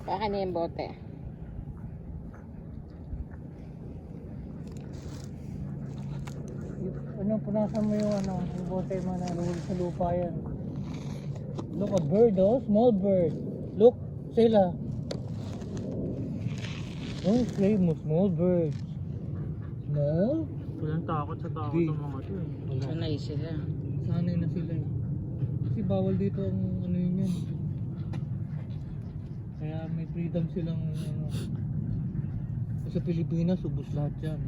Baka na yung bote. Ano, punasan mo yung yung bote mo na nahuli sa lupa yan. Look, a bird, oh, small bird. Look, sila. Oh, play mo, small birds. Small? Walang takot sa takot Big. ng mga to eh. Sanay sila. Sanay na sila eh. Kasi bawal dito ang yun yan. Kaya may freedom silang Sa Pilipinas, ubos lahat yan.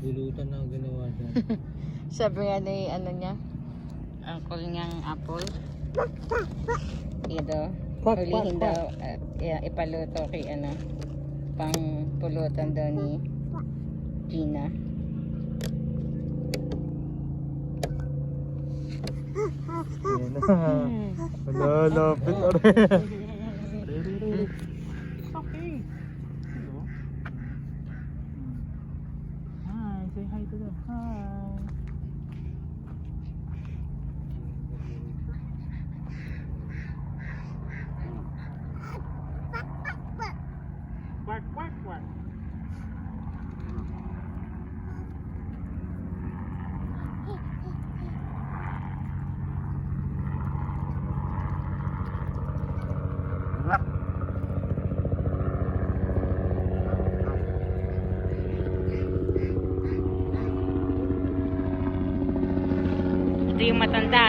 Bulutan na ang ginawa dyan. Sabi nga ni niya, uncle niyang apple. Ito, ulihin daw, ipaluto kay pang pulutan daw ni Gina. Yan na. Malalapit. Okay. Hello. Hi, say hi to them. Hi. Bark, bark, bark. Ito yung matanda.